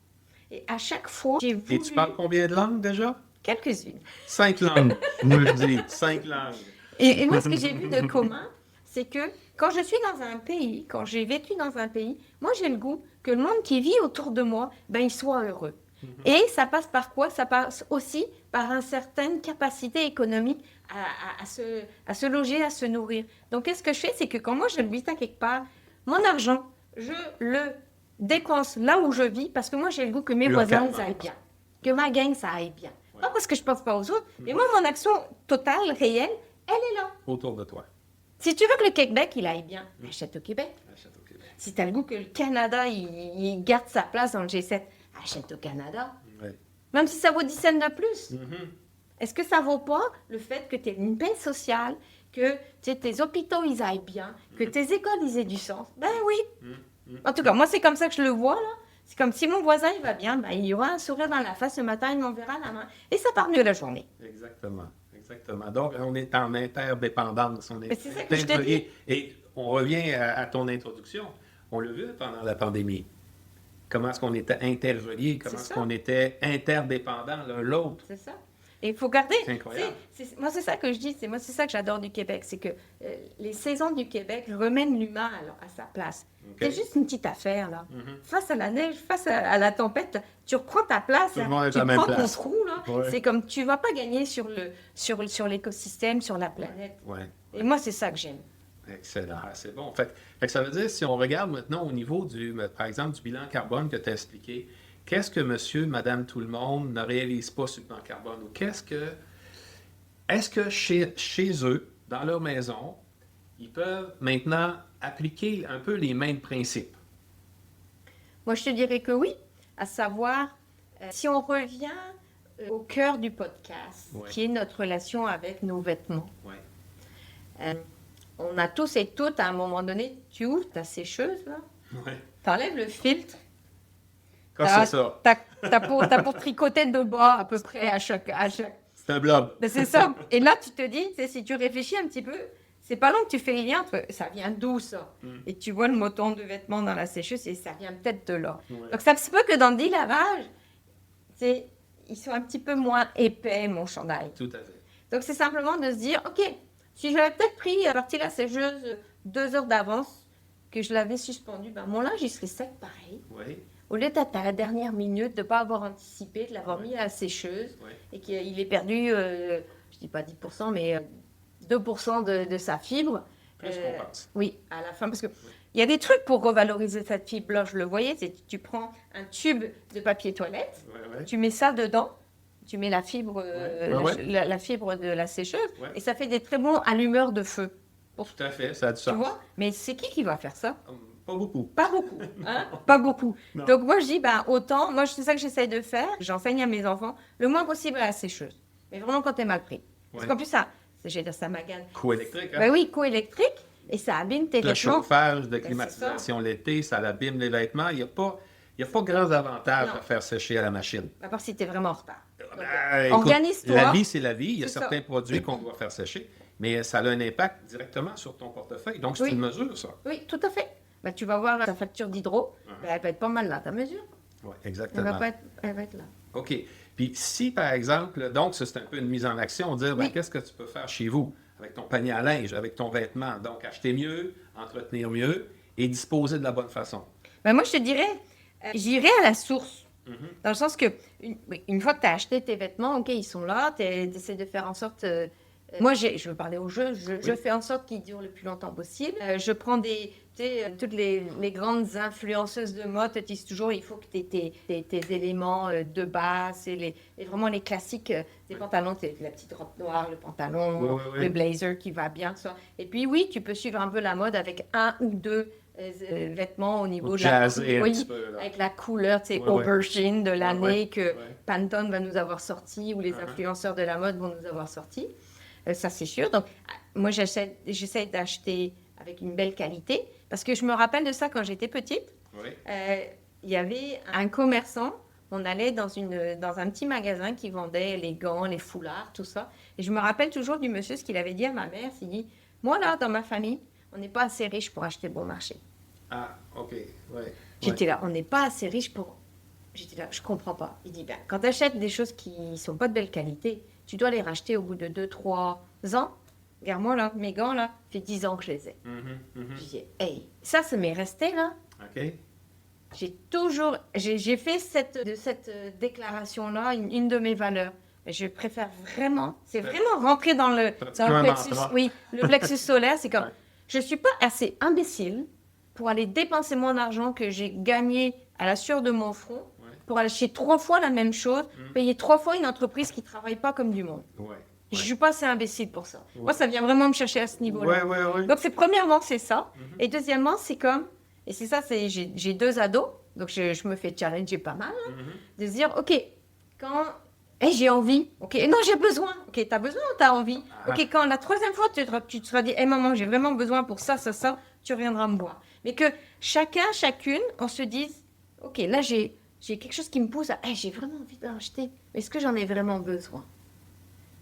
Et à chaque fois, j'ai voulu... Et tu parles combien de langues déjà? Quelques-unes. 5 langues. Moi, je dis 5 langues. Et moi, ce que j'ai vu de commun, c'est que quand je suis dans un pays, quand j'ai vécu dans un pays, moi, j'ai le goût que le monde qui vit autour de moi, ben, il soit heureux. Et ça passe par quoi? Ça passe aussi par une certaine capacité économique à se loger, à se nourrir. Donc, qu'est-ce que je fais? C'est que quand moi, je le vis à quelque part, mon argent, je le dépense là où je vis parce que moi, j'ai le goût que mes voisins Localement. ils aillent bien, que ma gang, ça aille bien. Ouais. Pas parce que je pense pas aux autres, mais moi, mon action totale, réelle, elle est là. Autour de toi. Si tu veux que le Québec, il aille bien, achète au Québec. Achète au Québec. si tu as le goût que le Canada, il garde sa place dans le G7, achète au Canada. Ouais. Même si ça vaut 10 cents de plus. Mhm. Est-ce que ça vaut pas le fait que tu aies une paix sociale, que tes hôpitaux, ils aillent bien, que tes écoles, ils aient du sens? Ben oui. En tout cas, moi, c'est comme ça que je le vois, là. C'est comme si mon voisin, il va bien, ben, il y aura un sourire dans la face ce matin, il m'enverra la main. Et ça part mieux la journée. Exactement. Exactement. Donc, on est en interdépendance. On est Mais c'est ça que je te dis. Et on revient à ton introduction. On l'a vu pendant la pandémie. Comment est-ce qu'on était interreliés, comment est-ce qu'on était interdépendants l'un l'autre. C'est ça. Et il faut garder. C'est incroyable. Moi, c'est ça que je dis. C'est ça que j'adore du Québec. C'est que les saisons du Québec remènent l'humain à sa place. Okay. C'est juste une petite affaire, là. Face à la neige, face à la tempête, tu reprends ta place. Tout le monde est tu à la même prends place. ton trou, là. Ouais. C'est comme tu ne vas pas gagner sur l'écosystème, sur la planète. Ouais. Et moi, c'est ça que j'aime. Excellent, c'est bon. Fait que ça veut dire, si on regarde maintenant au niveau par exemple, du bilan carbone que tu as expliqué, qu'est-ce que monsieur, madame, tout le monde ne réalise pas sur le plan carbone? Ou est-ce que chez eux, dans leur maison, ils peuvent maintenant appliquer un peu les mêmes principes? Moi, je te dirais que oui, à savoir, si on revient au cœur du podcast, qui est notre relation avec nos vêtements. On a tous et toutes, à un moment donné, tu ouvres ta sécheuse, là, tu enlèves le filtre. C'est ça. T'as pour tricoter de bas à peu près à chaque... C'est un blob. Ben, c'est ça. Et là, tu te dis, si tu réfléchis un petit peu, c'est pas long que tu fais les liens entre... Ça vient d'où, ça? Et tu vois le moton de vêtements dans la sécheuse et ça vient peut-être de là. Donc, c'est un petit peu que dans le délavage, ils sont un petit peu moins épais, mon chandail. Tout à fait. Donc, c'est simplement de se dire, OK, si j'avais peut-être pris partie de la sécheuse 2 heures d'avance, que je l'avais suspendu, ben, mon linge, il serait sec pareil. Oui. Au lieu d'être à la dernière minute, de ne pas avoir anticipé, de l'avoir mis à la sécheuse, et qu'il ait perdu, je ne dis pas 10%, mais 2% de sa fibre. Plus qu'on pense. Oui, à la fin, parce que il y a des trucs pour revaloriser cette fibre-là, je le voyais, c'est tu prends un tube de papier toilette, tu mets ça dedans, tu mets la fibre, la fibre de la sécheuse, et ça fait des très bons allumeurs de feu. Tout à fait, ça a du sens. Tu vois? Mais c'est qui va faire ça? Pas beaucoup. Pas beaucoup. Hein? Pas beaucoup. Non. Donc moi, je dis, autant, moi, c'est ça que j'essaie de faire. J'enseigne à mes enfants le moins possible à la sécheuse. Mais vraiment quand t'es mal pris. Parce qu'en plus, ça magane. Co-électrique, hein? Ben oui, co-électrique. Et ça abîme tes le vêtements. chauffage, de climatisation l'été, ça abîme les vêtements. Il n'y a pas grands avantages à faire sécher à la machine. À part si t'es vraiment en retard. Organise-toi. La vie, c'est la vie. Il y a certains produits qu'on doit faire sécher. Mais ça a un impact directement sur ton portefeuille. Donc, c'est une mesure, ça. Oui, tout à fait. Ben, tu vas voir ta facture d'hydro. Elle va être pas mal là, ta mesure. Oui, exactement. Elle va être là. OK. Puis si, par exemple, donc, ça, c'est un peu une mise en action, dire, qu'est-ce que tu peux faire chez vous avec ton panier à linge, avec ton vêtement? Donc, acheter mieux, entretenir mieux et disposer de la bonne façon. Ben, moi, je te dirais, j'irais à la source. Dans le sens que, une fois que tu as acheté tes vêtements, OK, ils sont là, tu essaies de faire en sorte... moi, je veux parler au jeu, je fais en sorte qu'ils durent le plus longtemps possible. Je prends toutes les grandes influenceuses de mode te disent toujours il faut que tu aies tes éléments de base, et vraiment les classiques des pantalons, la petite robe noire, le pantalon, le blazer qui va bien. Ça. Et puis oui, tu peux suivre un peu la mode avec 1 ou 2 vêtements au niveau de la couleur, avec la couleur, aubergine de l'année que Pantone va nous avoir sorti ou les influenceurs de la mode vont nous avoir sorti. Ça, c'est sûr. Donc, moi, j'essaie d'acheter avec une belle qualité. Parce que je me rappelle de ça quand j'étais petite. Il y avait un commerçant. On allait dans un petit magasin qui vendait les gants, les foulards, tout ça. Et je me rappelle toujours du monsieur, ce qu'il avait dit à ma mère. Il dit, moi, là, dans ma famille, on n'est pas assez riche pour acheter bon marché. Ah, OK. J'étais là, on n'est pas assez riche pour... J'étais là, je comprends pas. Il dit, quand tu achètes des choses qui ne sont pas de belle qualité, tu dois les racheter au bout de 2-3 ans. Regarde-moi, là, mes gants, là, ça fait 10 ans que je les ai. Je dis, hey, ça m'est resté, là. OK. J'ai fait de cette déclaration-là une de mes valeurs. Je préfère vraiment, c'est vraiment rentrer dans le plexus, le plexus solaire. C'est comme, je ne suis pas assez imbécile pour aller dépenser mon argent que j'ai gagné à la sueur de mon front pour aller acheter 3 fois la même chose, payer 3 fois une entreprise qui ne travaille pas comme du monde. Je ne suis pas assez imbécile pour ça. Moi, ça vient vraiment me chercher à ce niveau-là. Donc, premièrement, c'est ça. Et deuxièmement, c'est comme, Et c'est ça, j'ai 2 ados, donc je me fais challenger pas mal, de se dire, OK, quand j'ai envie, OK, non, j'ai besoin, OK, t'as besoin ou t'as envie? OK, quand la 3e fois, tu te seras dit, maman, j'ai vraiment besoin pour ça, tu reviendras me voir. Mais que chacune, on se dise, OK, là, j'ai quelque chose qui me pousse à, j'ai vraiment envie d'en acheter, mais est-ce que j'en ai vraiment besoin?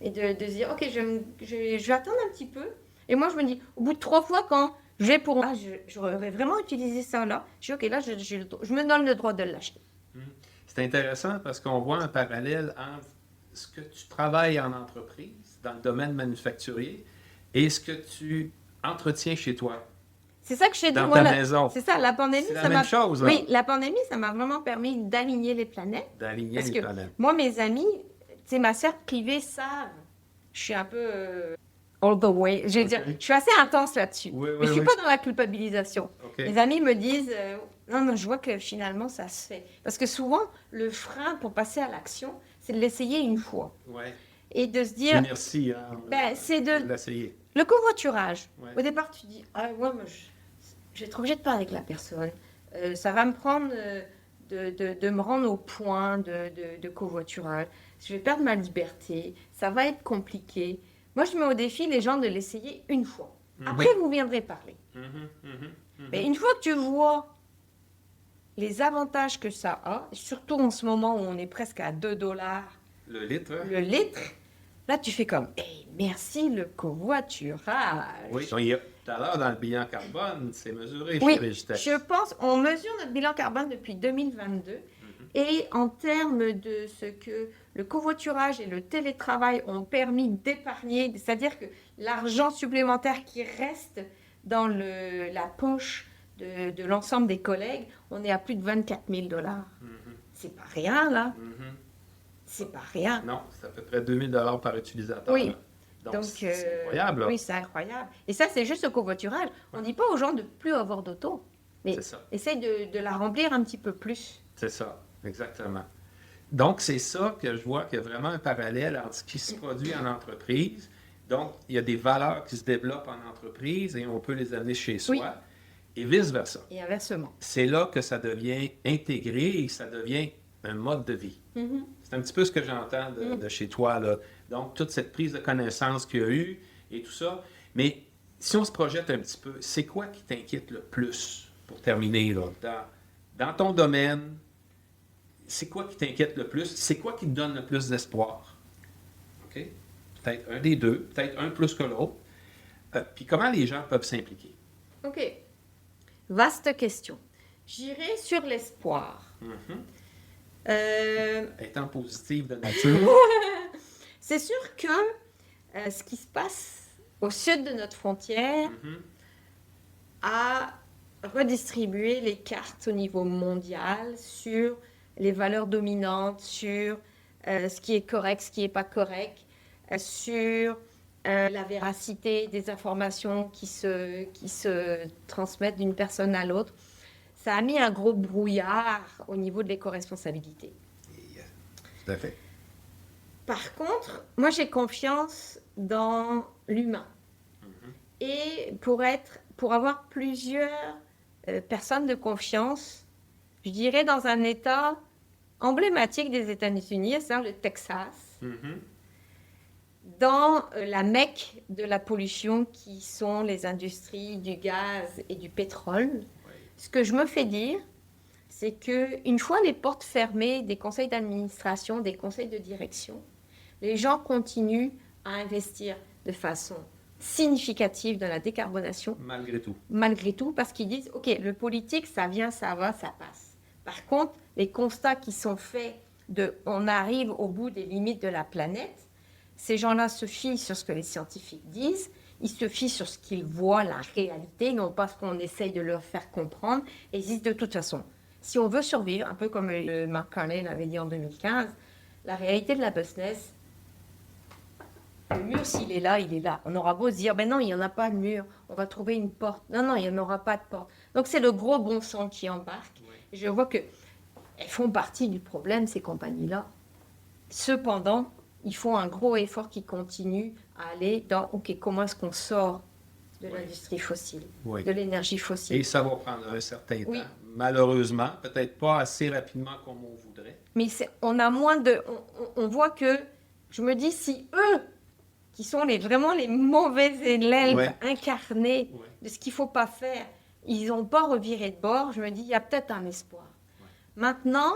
Et de se dire, OK, je vais attendre un petit peu. Et moi, je me dis, au bout de 3 fois, quand j'aurais vraiment utilisé ça là, je dis, OK, là, je me donne le droit de l'acheter. C'est intéressant parce qu'on voit un parallèle entre ce que tu travailles en entreprise, dans le domaine manufacturier, et ce que tu entretiens chez toi. C'est ça que j'ai dit. Dans ta maison. C'est ça, la pandémie, c'est la même chose. Là. Oui, la pandémie, ça m'a vraiment permis d'aligner les planètes. D'aligner les planètes. Moi, mes amis, ma sœur privée savent. Je suis un peu all the way. Je veux dire, je suis assez intense là-dessus. Oui, mais je ne suis pas dans la culpabilisation. Okay. Mes amis me disent, non, je vois que finalement, ça se fait. Parce que souvent, le frein pour passer à l'action, c'est de l'essayer une fois. Ouais. Et de se dire... Merci. C'est de l'essayer. Le covoiturage. Ouais. Au départ, tu dis, moi, je vais être obligée de parler avec la personne. Ça va me prendre de me rendre au point de covoiturage. Je vais perdre ma liberté. Ça va être compliqué. Moi, je mets au défi les gens de l'essayer une fois. Après, vous viendrez parler. Mais une fois que tu vois les avantages que ça a, surtout en ce moment où on est presque à $2 le litre, là, tu fais comme, merci le covoiturage. Oui, tout à l'heure, dans le bilan carbone, c'est mesuré chez Régitex. Je pense, on mesure notre bilan carbone depuis 2022. Et en termes de ce que le covoiturage et le télétravail ont permis d'épargner, c'est-à-dire que l'argent supplémentaire qui reste dans la poche de l'ensemble des collègues, on est à plus de 24 000 $. C'est pas rien, là. C'est pas rien. Non, c'est à peu près 2 000 $ par utilisateur. Oui. Donc c'est incroyable. Là. Oui, c'est incroyable. Et ça, c'est juste le covoiturage. On ne dit pas aux gens de plus avoir d'auto, mais essaye de la remplir un petit peu plus. C'est ça, exactement. Donc, c'est ça que je vois qu'il y a vraiment un parallèle entre ce qui se produit en entreprise. Donc, il y a des valeurs qui se développent en entreprise et on peut les amener chez soi. Et vice-versa. Et inversement. C'est là que ça devient intégré et ça devient un mode de vie. C'est un petit peu ce que j'entends de chez toi, là. Donc, toute cette prise de connaissance qu'il y a eu et tout ça. Mais si on se projette un petit peu, c'est quoi qui t'inquiète le plus, pour terminer, là, dans ton domaine? C'est quoi qui t'inquiète le plus? C'est quoi qui te donne le plus d'espoir? OK? Peut-être un des deux, peut-être un plus que l'autre. Puis comment les gens peuvent s'impliquer? OK. Vaste question. J'irai sur l'espoir. Étant positive de nature. C'est sûr que ce qui se passe au sud de notre frontière a redistribué les cartes au niveau mondial sur les valeurs dominantes, sur ce qui est correct, ce qui n'est pas correct, sur la véracité des informations qui se transmettent d'une personne à l'autre. Ça a mis un gros brouillard au niveau de l'éco-responsabilité. Tout à fait. Par contre, moi j'ai confiance dans l'humain. Et pour avoir plusieurs personnes de confiance, je dirais dans un État emblématique des États-Unis, c'est-à-dire le Texas, dans la Mecque de la pollution qui sont les industries du gaz et du pétrole. Ce que je me fais dire, c'est qu'une fois les portes fermées des conseils d'administration, des conseils de direction, les gens continuent à investir de façon significative dans la décarbonation. Malgré tout. Malgré tout, parce qu'ils disent, OK, le politique, ça vient, ça va, ça passe. Par contre, les constats qui sont faits on arrive au bout des limites de la planète, ces gens-là se fient sur ce que les scientifiques disent, ils se fient sur ce qu'ils voient, la réalité, non pas ce qu'on essaye de leur faire comprendre. Et ils disent de toute façon, si on veut survivre, un peu comme Mark Carney l'avait dit en 2015, la réalité de la business, le mur, s'il est là, il est là. On aura beau se dire, ben non, il n'y en a pas de mur, on va trouver une porte. Non, il n'y en aura pas de porte. Donc c'est le gros bon sens qui embarque. Et je vois qu'elles font partie du problème, ces compagnies-là. Cependant, ils font un gros effort qui continue à aller dans, OK, comment est-ce qu'on sort de l'industrie fossile, Oui. de l'énergie fossile. Et ça va prendre un certain Oui. temps. Malheureusement, peut-être pas assez rapidement comme on voudrait. Mais on a moins de... On voit que, je me dis, si eux, qui sont vraiment les mauvais élèves Ouais. incarnés Ouais. de ce qu'il ne faut pas faire, ils n'ont pas reviré de bord, je me dis, il y a peut-être un espoir. Ouais. Maintenant,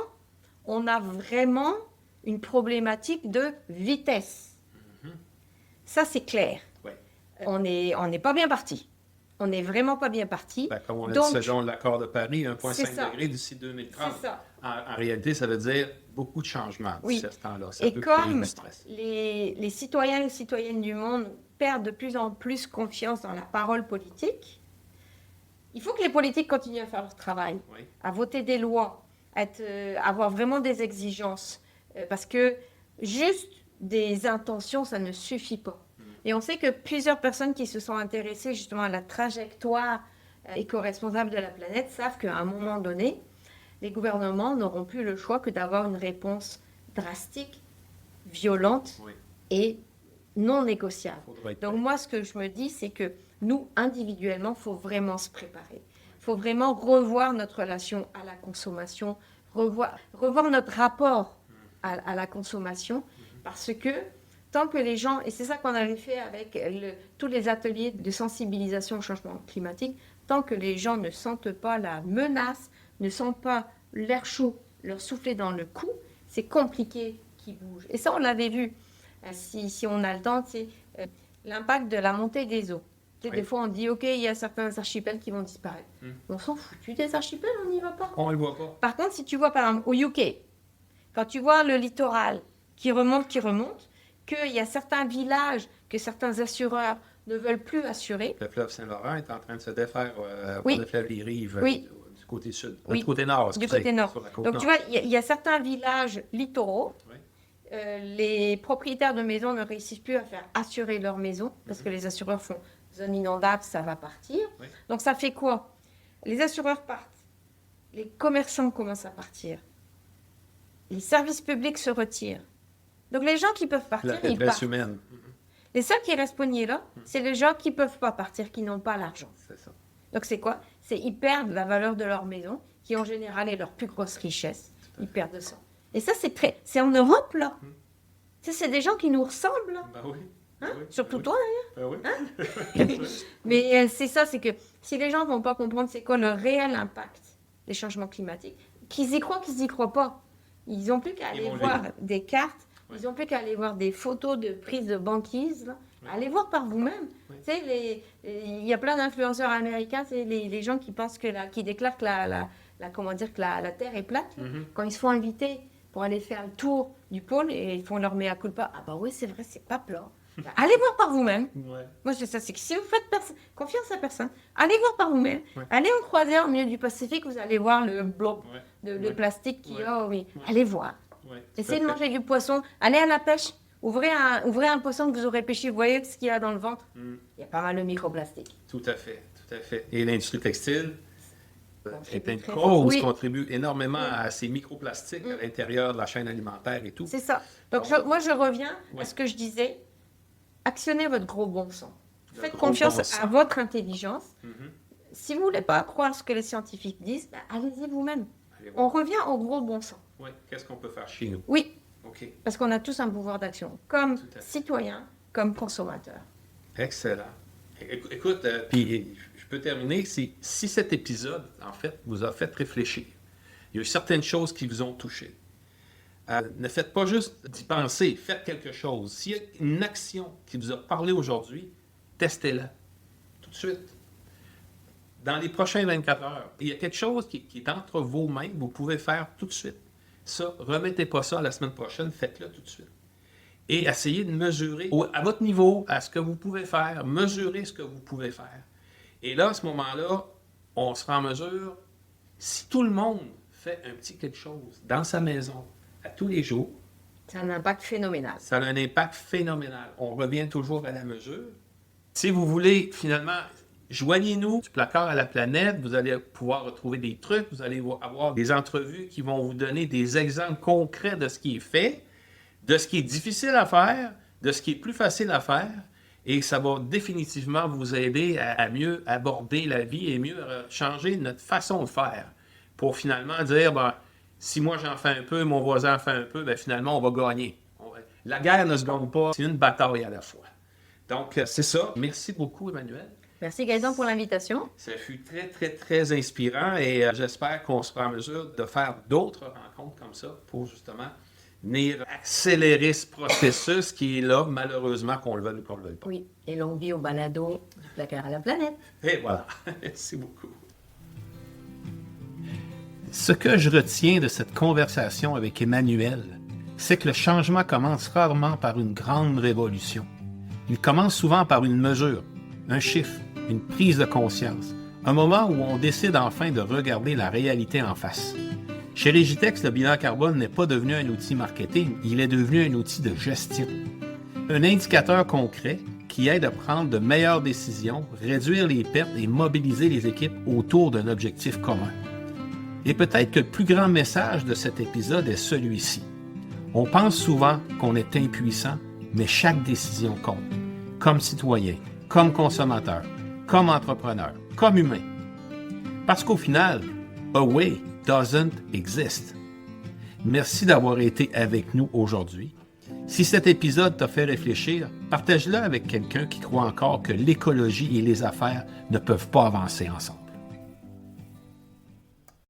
on a vraiment une problématique de vitesse. Mhm. Ça, c'est clair. Ouais. On n'est pas bien parti. On n'est vraiment pas bien parti. Ben, comme on a Donc, dit selon l'accord de Paris, c'est 1,5 ça. degré d'ici 2030. C'est ça. En réalité, ça veut dire beaucoup de changements Oui. d'ici à ce temps-là. Ça Et peut créer comme du stress. les citoyens et citoyennes du monde perdent de plus en plus confiance dans la parole politique, il faut que les politiques continuent à faire leur travail, Oui. à voter des lois, avoir vraiment des exigences. Parce que juste des intentions, ça ne suffit pas. Et on sait que plusieurs personnes qui se sont intéressées justement à la trajectoire éco-responsable de la planète savent qu'à un moment donné, les gouvernements n'auront plus le choix que d'avoir une réponse drastique, violente Oui. et non négociable. Faudra être Donc prêt. moi, ce que je me dis, c'est que nous, individuellement, il faut vraiment se préparer. Il faut vraiment revoir notre relation à la consommation, revoir notre rapport à la consommation, parce que tant que les gens, et c'est ça qu'on avait fait avec tous les ateliers de sensibilisation au changement climatique, tant que les gens ne sentent pas la menace, ne sentent pas l'air chaud leur souffler dans le cou, c'est compliqué qu'ils bougent. Et ça, on l'avait vu. Si on a le temps, c'est l'impact de la montée des eaux. Tu sais, Oui. des fois, on dit, OK, il y a certains archipels qui vont disparaître. On s'en fout des archipels, on n'y va pas. On ne le voit pas. Par contre, si tu vois, par exemple, au UK, quand tu vois le littoral qui remonte, qu'il y a certains villages que certains assureurs ne veulent plus assurer. Le fleuve Saint-Laurent est en train de se défaire Oui. pour le fleuve Les Rives Oui. Du côté sud. Oui. Du côté nord, Du excusez, côté nord. sur la côte Donc, nord. tu vois, il y a certains villages littoraux. Oui. Les propriétaires de maisons ne réussissent plus à faire assurer leur maison parce que les assureurs font zone inondable, ça va partir. Oui. Donc, ça fait quoi? Les assureurs partent. Les commerçants commencent à partir. Les services publics se retirent. Donc, les gens qui peuvent La partir, ils détresse partent. humaine. Les seuls qui restent pognés là, c'est les gens qui ne peuvent pas partir, qui n'ont pas l'argent. C'est ça. Donc, c'est quoi? C'est ils perdent la valeur de leur maison, qui en général est leur plus grosse richesse. Ils perdent ça. Et ça, c'est en Europe, là. Ça, c'est des gens qui nous ressemblent, là. Ben oui. Hein? Ben oui. Surtout Ben toi, oui. d'ailleurs. Ben oui. Mais c'est ça, c'est que si les gens ne vont pas comprendre c'est quoi le réel impact des changements climatiques, qu'ils y croient, qu'ils n'y croient pas, ils n'ont plus qu'à Ils aller vont voir lire. des cartes, Ouais. ils n'ont plus qu'à aller voir des photos de prise de banquise, là. Allez voir par vous-même. Ouais. Tu sais, il y a plein d'influenceurs américains, c'est les gens qui pensent qui déclarent que comment dire, que la Terre est plate, là. Mhm. Quand ils se font inviter pour aller faire le tour du pôle et ils font leur mea culpa, ah bah oui, c'est vrai, c'est pas plat. Ben, allez voir par vous-même. Ouais. Moi, je dis ça, c'est que si vous faites confiance à personne, allez voir par vous-même. Ouais. Allez en croisière au milieu du Pacifique, vous allez voir le blob Ouais. de Ouais. plastique qu'il y a. Oui. Ouais. Allez voir. Ouais. Essayez de Tout à fait. manger du poisson. Allez à la pêche. Ouvrez un poisson que vous aurez pêché. Vous voyez ce qu'il y a dans le ventre. Il y a pas mal de microplastiques. Tout à fait, tout à fait. Et l'industrie textile est une très cause, fort. Oui. contribue énormément à ces microplastiques à l'intérieur de la chaîne alimentaire et tout. C'est ça. Donc, moi, je reviens à ce que je disais. Actionnez votre gros bon sens. Le Faites gros confiance bon sens. à votre intelligence. Mhm. Si vous ne voulez pas croire ce que les scientifiques disent, ben, allez-y vous-même. Allez voir. On revient au gros bon sens. Ouais. Qu'est-ce qu'on peut faire chez nous? Oui, OK. parce qu'on a tous un pouvoir d'action, comme Tout à fait. citoyen, comme consommateur. Excellent. Écoute, puis je peux terminer. Si cet épisode, en fait, vous a fait réfléchir, il y a eu certaines choses qui vous ont touché. Ne faites pas juste d'y penser, faites quelque chose. S'il y a une action qui vous a parlé aujourd'hui, testez-la tout de suite. Dans les prochaines 24 heures, il y a quelque chose qui est entre vos mains, vous pouvez faire tout de suite. Ça, remettez pas ça à la semaine prochaine, faites-le tout de suite. Et essayez de mesurer à votre niveau, à ce que vous pouvez faire, mesurer ce que vous pouvez faire. Et là, à ce moment-là, on sera en mesure, si tout le monde fait un petit quelque chose dans sa maison, à tous les jours, C'est un impact phénoménal. ça a un impact phénoménal. On revient toujours à la mesure. Si vous voulez, finalement, joignez-nous du placard à la planète. Vous allez pouvoir retrouver des trucs. Vous allez avoir des entrevues qui vont vous donner des exemples concrets de ce qui est fait, de ce qui est difficile à faire, de ce qui est plus facile à faire. Et ça va définitivement vous aider à mieux aborder la vie et mieux changer notre façon de faire pour finalement dire, ben, si moi j'en fais un peu, mon voisin en fait un peu, ben, finalement on va gagner. La guerre ne se gagne pas, c'est une bataille à la fois. Donc, c'est ça. Merci beaucoup, Emmanuel. Merci Gaëtan pour l'invitation. Ça fut très, très, très inspirant et j'espère qu'on sera en mesure de faire d'autres rencontres comme ça pour justement venir accélérer ce processus qui est là, malheureusement, qu'on le veuille ou qu'on le veuille pas. Oui, et longue vie au balado du placard à la planète. Et voilà. Merci beaucoup. Ce que je retiens de cette conversation avec Emmanuel, c'est que le changement commence rarement par une grande révolution. Il commence souvent par une mesure, un chiffre, une prise de conscience, un moment où on décide enfin de regarder la réalité en face. Chez Régitex, le bilan carbone n'est pas devenu un outil marketing, il est devenu un outil de gestion. Un indicateur concret qui aide à prendre de meilleures décisions, réduire les pertes et mobiliser les équipes autour d'un objectif commun. Et peut-être que le plus grand message de cet épisode est celui-ci. On pense souvent qu'on est impuissant, mais chaque décision compte. Comme citoyen, comme consommateur, comme entrepreneur, comme humain. Parce qu'au final, a way doesn't exist. Merci d'avoir été avec nous aujourd'hui. Si cet épisode t'a fait réfléchir, partage-le avec quelqu'un qui croit encore que l'écologie et les affaires ne peuvent pas avancer ensemble.